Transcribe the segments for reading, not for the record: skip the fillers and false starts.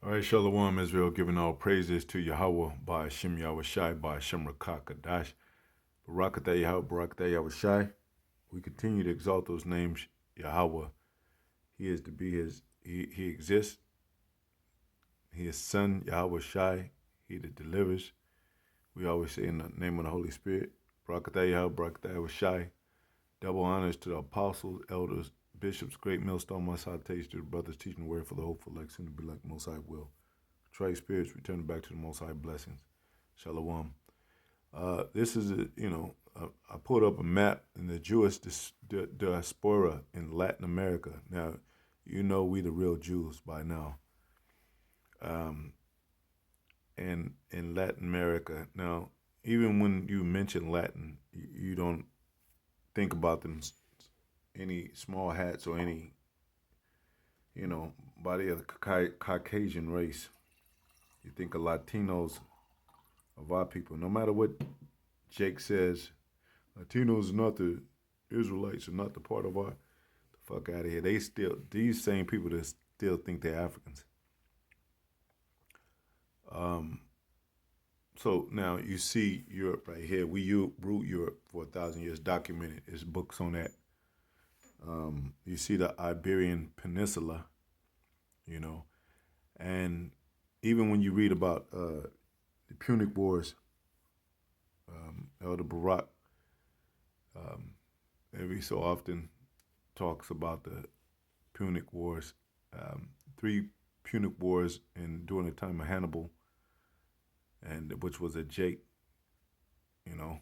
All right, Shalom, Israel, giving all praises to Yahweh by Hashem Yahweh Shai by Hashem Rakakadash. Barakatah Yahweh, Barakatah Yahweh Shai. We continue to exalt those names, Yahweh. He is to be his, he exists. He is Son, Yahweh Shai. He that delivers. We always say in the name of the Holy Spirit, Barakatah Yahweh, Barakatah Yahweh Shai. Double honors to the apostles, elders, bishops, great millstone, most high taste to the brothers teaching the word for the hopeful, like soon to be like Most High will. Trey spirits return back to the Most High blessings. Shalom. This is I pulled up a map in the Jewish diaspora in Latin America. Now, you know we the real Jews by now. And in Latin America, now, even when you mention Latin, you don't think about them any small hats or any, body of the Caucasian race. You think of Latinos, of our people. No matter what Jake says, Latinos are not the Israelites, are not the part of our. The fuck out of here. These same people that still think they're Africans. So now you see Europe right here. We root Europe for 1,000 years, documented. There's books on that. You see the Iberian Peninsula, and even when you read about the Punic Wars, Elder Barak every so often talks about the Punic Wars, 3 Punic Wars during the time of Hannibal, and which was a Jake, and I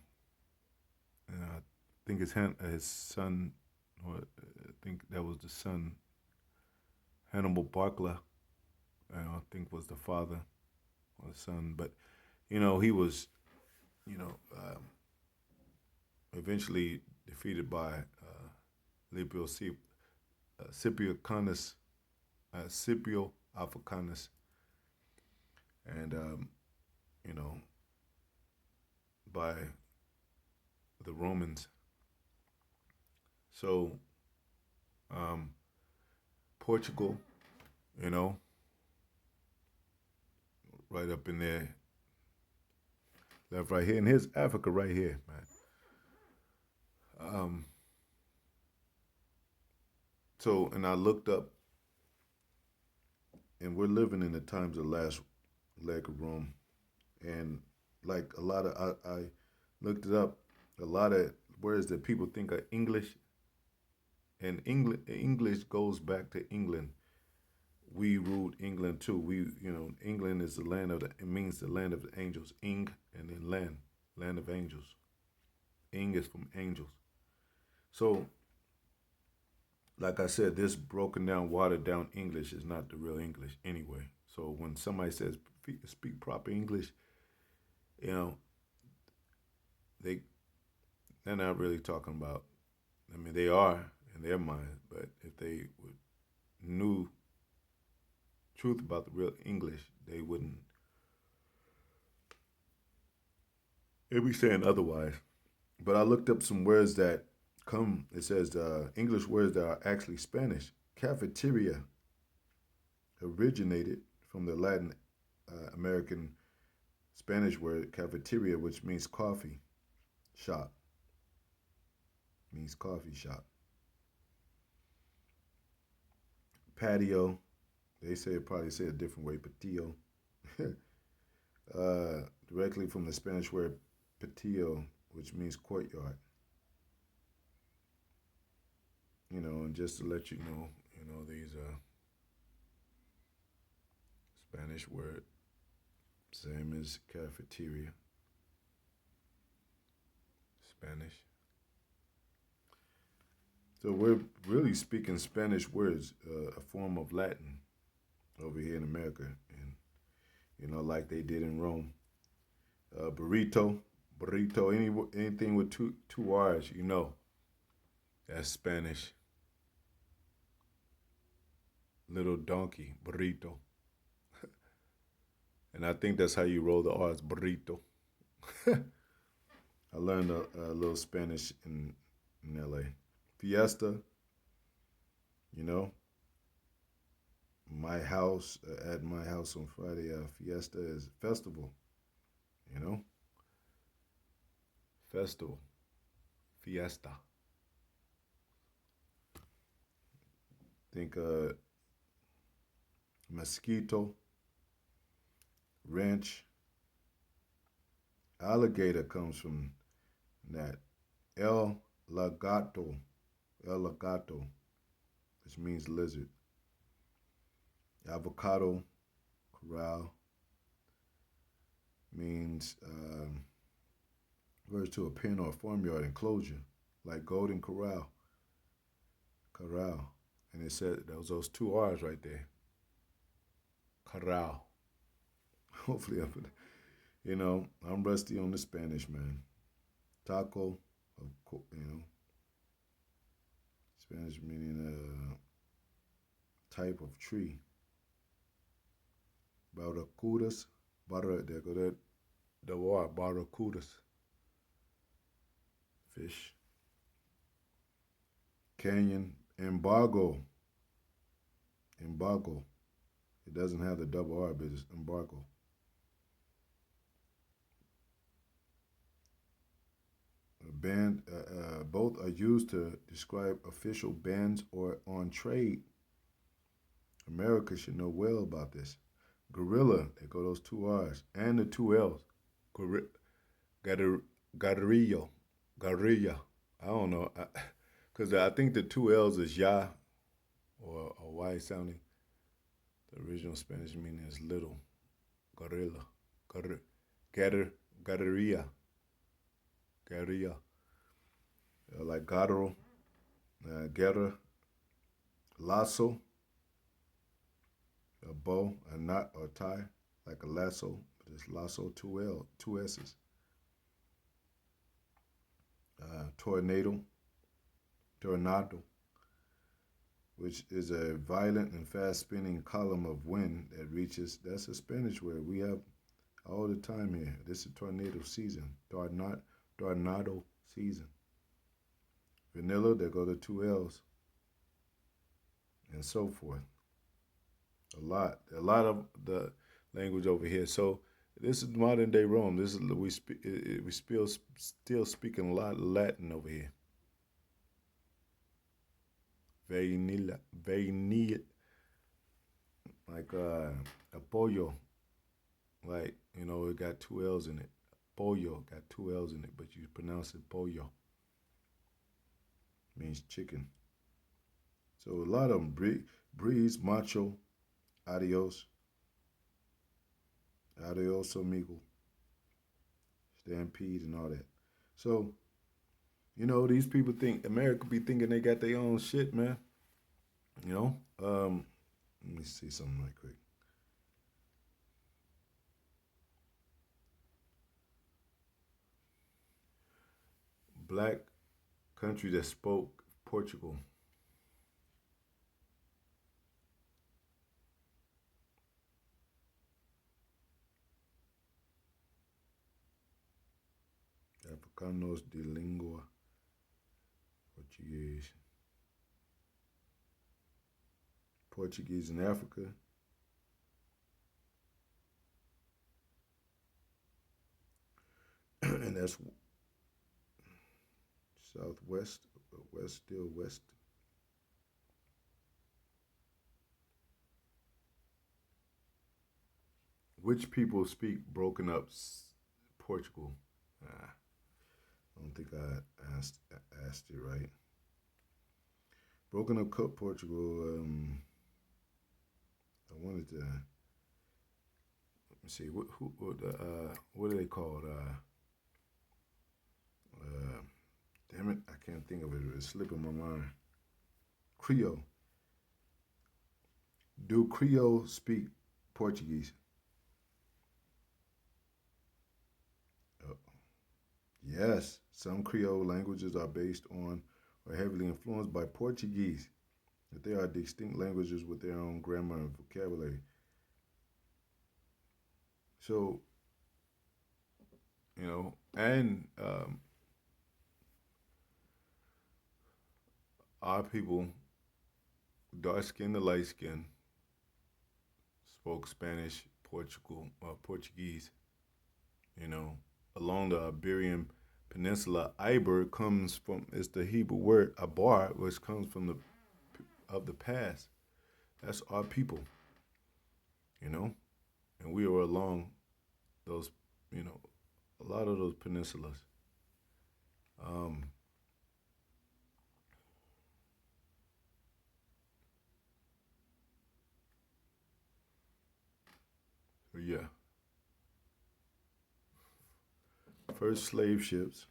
think his son, or I think that was the son, Hannibal Barca, I think was the father or the son, but he was, eventually defeated by Scipio Africanus, and by the Romans. So Portugal, right up in there, left right here, and here's Africa right here, man. So, and I looked up, and we're living in the times of the last leg of Rome, and like a lot of, I looked it up, a lot of words that people think are English, and English goes back to England. We ruled England too. England is the land of it means the land of the angels. Ing, and then land of angels. Ing is from angels. So, like I said, this broken down, watered down English is not the real English anyway. So when somebody says speak proper English, they're not really talking about. I mean, they are in their mind, but if they knew truth about the real English, they wouldn't. They'd be saying otherwise. But I looked up some words that it says English words that are actually Spanish. Cafeteria originated from the Latin American Spanish word cafeteria, which means coffee shop. Means coffee shop. Patio, they probably say a different way, patio. Directly from the Spanish word patio, which means courtyard. And just to let you know, these Spanish word, same as cafeteria, Spanish. So we're really speaking Spanish words, a form of Latin over here in America, and like they did in Rome. Burrito, anything with two R's, that's Spanish. Little donkey, burrito. And I think that's how you roll the R's, burrito. I learned a little Spanish in LA. Fiesta, my house at my house on Friday, fiesta is festival. You know, festival, fiesta. Think mosquito, wrench, alligator comes from that. El lagato, el lagato, which means lizard. Avocado, corral, means refers to a pen or a farmyard enclosure, like Golden Corral, corral. And it said those two R's right there, corral. Hopefully, I'm rusty on the Spanish, man. Taco, Spanish meaning type of tree. Barracudas, there go that the word barracudas, fish. Canyon, embargo, embargo. It doesn't have the double R, but it's embargo. Both are used to describe official bans or on trade. America should know well about this. Gorilla, there go those two R's and the two L's. Guerrillo, guerrilla. I don't know, because I think the two L's is ya or Y sounding. The original Spanish meaning is little. Gorilla, guerrilla, guerrilla. Like Garo, Guerra, Lasso, a bow, a knot or tie, like a lasso, but it's lasso, two S's. Tornado, tornado, which is a violent and fast spinning column of wind that reaches, that's a Spanish word we have all the time here. This is tornado season, tornado season. Vanilla, there go the two L's, and so forth. A lot of the language over here. So this is modern day Rome. This is we still speaking a lot of Latin over here. Vainilla, like a pollo, like it got two L's in it. Pollo got two L's in it, but you pronounce it pollo. Means chicken. So a lot of them breeze, macho, adios, adios amigo, stampede, and all that. So these people think America be thinking they got their own shit, man. Let me see something right quick. Black country that spoke Portugal. Africanos de língua português. Portuguese in Africa. And that's southwest, west, still west. Which people speak broken up Portugal? I don't think I asked it right. Broken up Portugal. I wanted to. Let me see. What are they called? Damn it, I can't think of it. It's slipping my mind. Creole. Do Creole speak Portuguese? Yes, some Creole languages are based on or heavily influenced by Portuguese, but they are distinct languages with their own grammar and vocabulary. So, and our people, dark skin to light skin, spoke Spanish, Portuguese. You know, along the Iberian Peninsula, Iber comes from it's the Hebrew word abar, which comes from the past. That's our people. You know, and we are along those. You know, a lot of those peninsulas. Um, so yeah, first slave ships.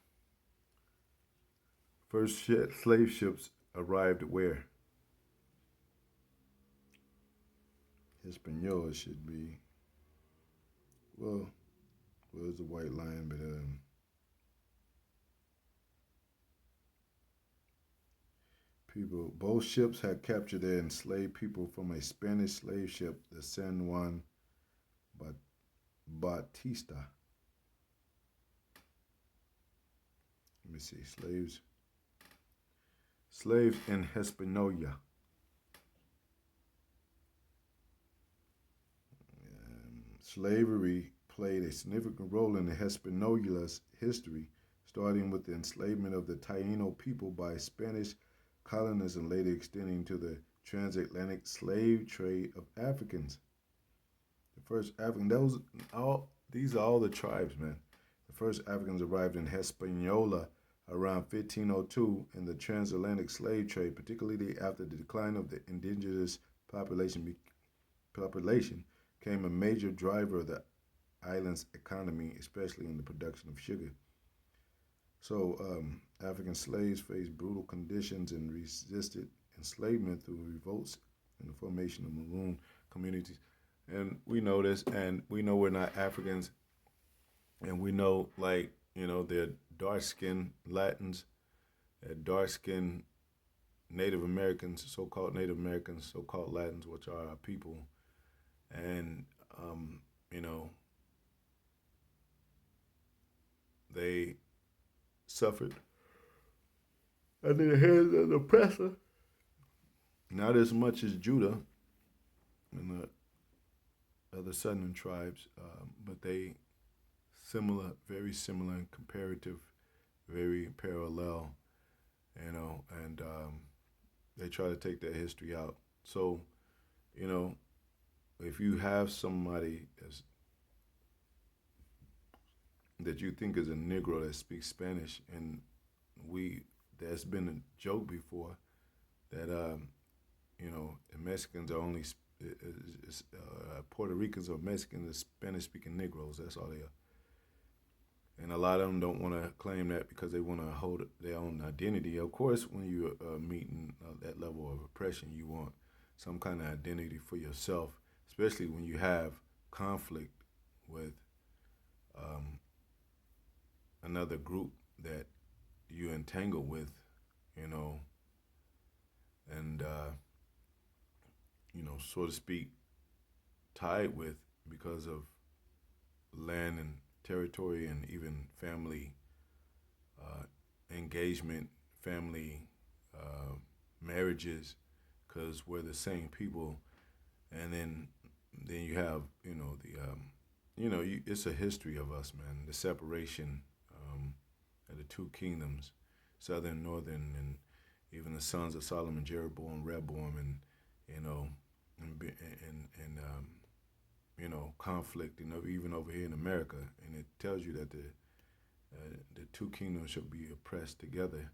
Slave ships arrived where? Hispaniola should be. Well, it's a white line, but people. Both ships had captured their enslaved people from a Spanish slave ship, the San Juan Bautista. Let me see. Slaves in Hispaniola. Slavery played a significant role in the Hispaniolas' history, starting with the enslavement of the Taino people by Spanish colonists and later extending to the transatlantic slave trade of Africans. The first African, those all these are all the tribes, man. The first Africans arrived in Hispaniola around 1502, and the transatlantic slave trade, particularly after the decline of the indigenous population, population became a major driver of the island's economy, especially in the production of sugar. So, African slaves faced brutal conditions and resisted enslavement through revolts and the formation of maroon communities. And we know this, and we know we're not Africans, and we know, like, they're dark skinned Latins, they're dark skinned Native Americans, Native Americans, so called Latins, which are our people. And, you know, they suffered under the hands of the oppressor. Not as much as Judah and the other southern tribes, but they very similar and comparative, very parallel, and they try to take that history out. So, you know, if you have somebody that you think is a Negro that speaks Spanish, and there's been a joke before that the Mexicans are only Puerto Ricans or Mexicans are Spanish speaking Negroes. That's all they are. And a lot of them don't want to claim that because they want to hold their own identity. Of course, when you're meeting that level of oppression, you want some kind of identity for yourself, especially when you have conflict with um, another group that you entangle with, you know, and so to speak, tied with because of land and territory and even family engagement, family marriages, because we're the same people. And then you have it's a history of us, man. The separation of the two kingdoms, southern, northern, and even the sons of Solomon, Jeroboam, Rehoboam, and you know, and conflict, even over here in America, and it tells you that the two kingdoms should be oppressed together,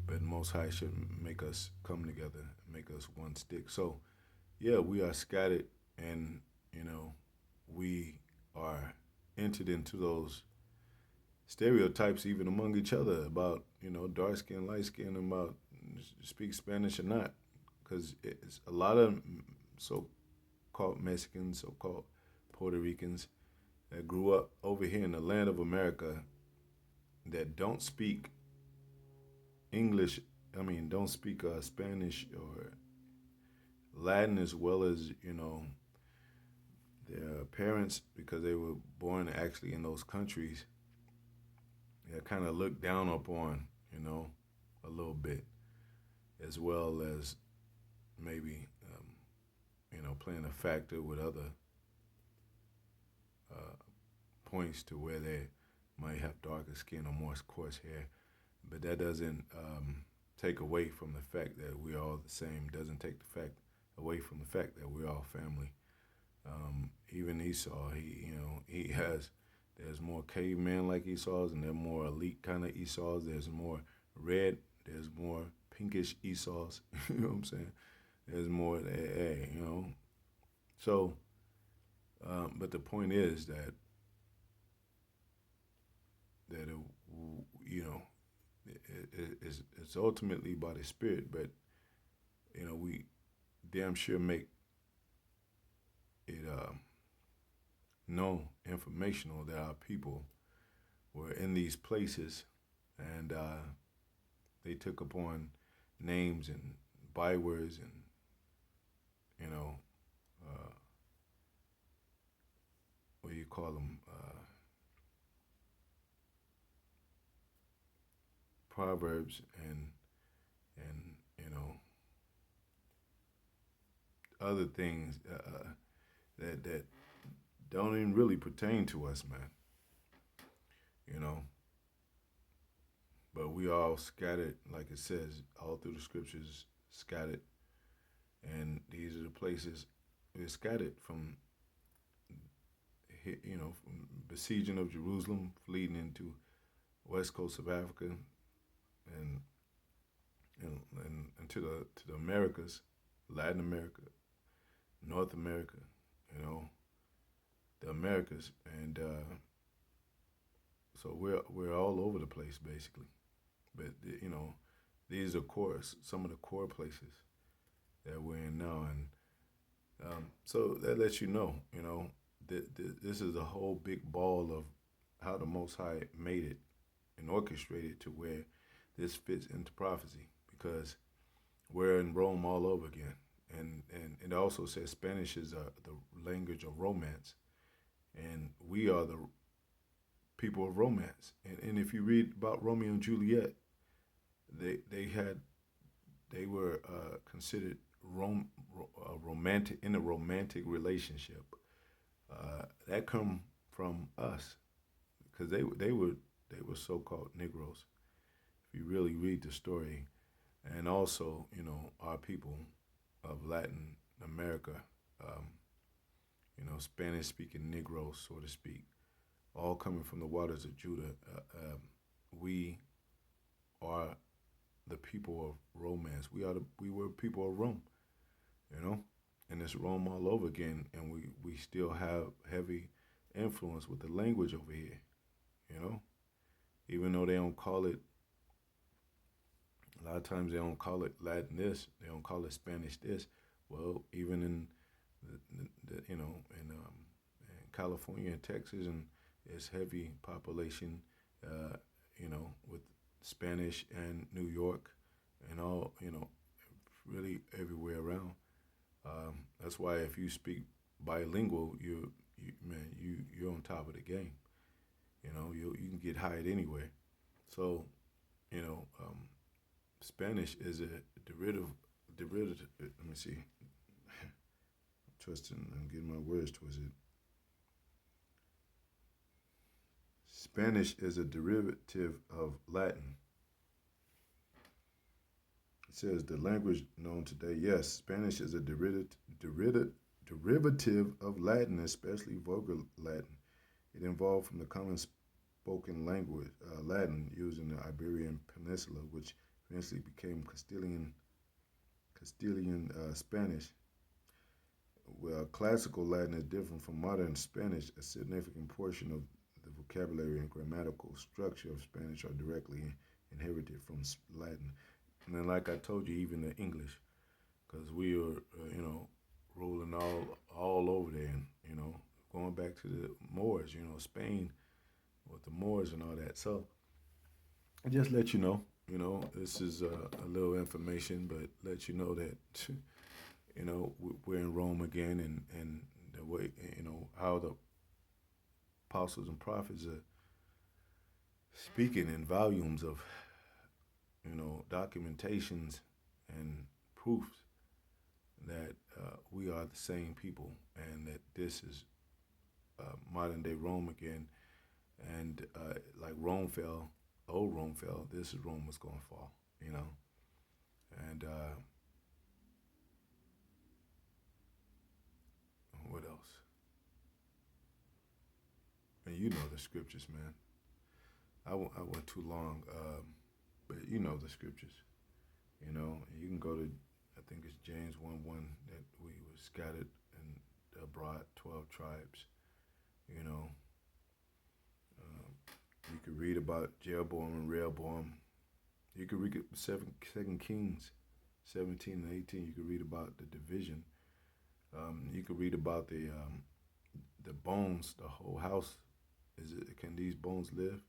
but Most High should make us come together, make us one stick. So, yeah, we are scattered, and we are entered into those stereotypes even among each other about dark skin, light skin, about speak Spanish or not, because it's a lot of so-called Mexicans, so-called Puerto Ricans that grew up over here in the land of America that don't speak English. I mean, don't speak Spanish or Latin as well as their parents, because they were born actually in those countries. They're kind of looked down upon, a little bit, as well as maybe playing a factor with other uh, points to where they might have darker skin or more coarse hair. But that doesn't take away from the fact that we're all the same. Doesn't take the fact away from the fact that we're all family. Even Esau, he has. There's more caveman like Esau's, and there are more elite kind of Esau's. There's more red. There's more pinkish Esau's. You know what I'm saying? There's more, So, but the point is that you know, it's ultimately by the Spirit, but we damn sure make it known, informational that our people were in these places, and they took upon names and bywords and you know uh, what do you call them, proverbs and other things that don't even really pertain to us, man. You know, but we all scattered, like it says, all through the scriptures, scattered, and these are the places we're scattered from. From besieging of Jerusalem, fleeing into west coast of Africa, and and to the Americas, Latin America, North America, you know, the Americas, and so we're all over the place basically. But these are some of the core places that we're in now, and so that lets this is a whole big ball of how the Most High made it and orchestrated to where this fits into prophecy, because we're in Rome all over again, and it also says Spanish is the language of romance, and we are the people of romance. And if you read about Romeo and Juliet, they were considered romantic in a romantic relationship. That come from us because they were so called Negroes. If you really read the story, and also our people of Latin America, um, Spanish speaking Negroes, so to speak, all coming from the waters of Judah. We are the people of romance. We were people of Rome, you know, and it's Rome all over again, and we still have heavy influence with the language over here, you know, even though they don't call it. A lot of times they don't call it Latin this, they don't call it Spanish this. Well, even in in California and Texas, and it's heavy population, with Spanish and New York, and all really everywhere around. That's why if you speak bilingual, you're on top of the game. You can get hired anywhere. So Spanish is a derivative. Let me see. I'm twisting. I'm getting my words twisted. Spanish is a derivative of Latin. It says the language known today. Yes, Spanish is a derivative of Latin, especially Vulgar Latin. It evolved from the common spoken language, Latin, used in the Iberian Peninsula, which eventually became Castilian Spanish. Well, classical Latin is different from modern Spanish. A significant portion of the vocabulary and grammatical structure of Spanish are directly inherited from Latin. And then, like I told you, even the English, because we are, rolling all over there, and going back to the Moors, Spain with the Moors and all that. So I just let you know, this is a little information, but let you know that, we're in Rome again, and the way, how the apostles and prophets are speaking in volumes of, documentations and proofs that we are the same people, and that this is modern day Rome again. And like Rome fell, old Rome fell. This is Rome was going to fall, you know. And what else? And you know the scriptures, man. I went too long, but you know the scriptures. You know, you can go to, I think it's James 1:1 that we were scattered and abroad 12 tribes. You know, you could read about Jeroboam and Rehoboam. You could read Second Kings 17 and 18. You could read about the division. You could read about the bones, the whole house. Can these bones live?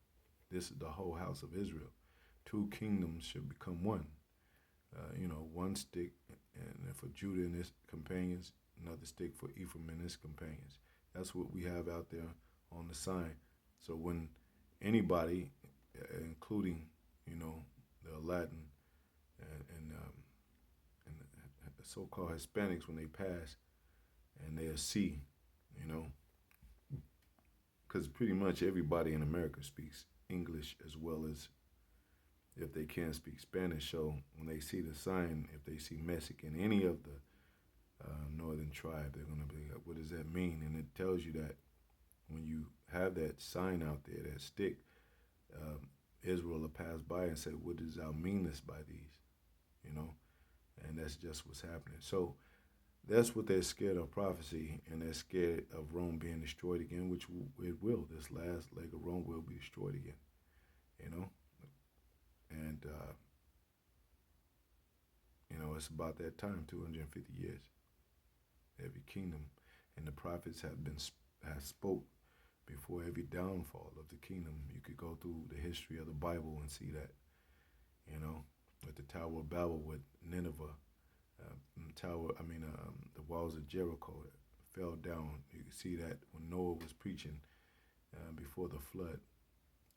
This is the whole house of Israel. Two kingdoms should become one. You know, one stick and for Judah and his companions, another stick for Ephraim and his companions. That's what we have out there on the sign. So when anybody, including, you know, the Latin and the so-called Hispanics, when they pass and they'll see, you know, because pretty much everybody in America speaks English as well as if they can speak Spanish. So when they see the sign, if they see Mexican, any of the northern tribe, they're going to be like, what does that mean? And it tells you that when you have that sign out there, that stick, Israel will pass by and say, what does thou mean this by these? You know, and that's just what's happening. So that's what they're scared of prophecy, and they're scared of Rome being destroyed again, which it will. This last leg of Rome will be destroyed again, you know? And, you know, it's about that time, 250 years. Every kingdom, and the prophets have spoke before every downfall of the kingdom. You could go through the history of the Bible and see that, you know, with the Tower of Babel, with Nineveh, the walls of Jericho fell down. You can see that when Noah was preaching before the flood,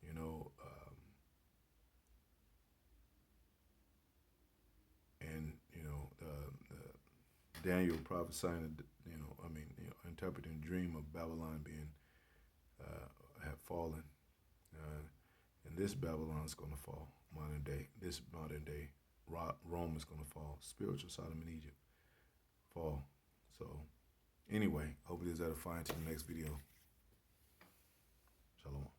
you know, and you know, Daniel prophesying, interpreting the dream of Babylon being have fallen, and this Babylon is going to fall. This modern day Rome is going to fall. Spiritual Sodom and Egypt fall. So anyway, hopefully this edifying to the next video. Shalom.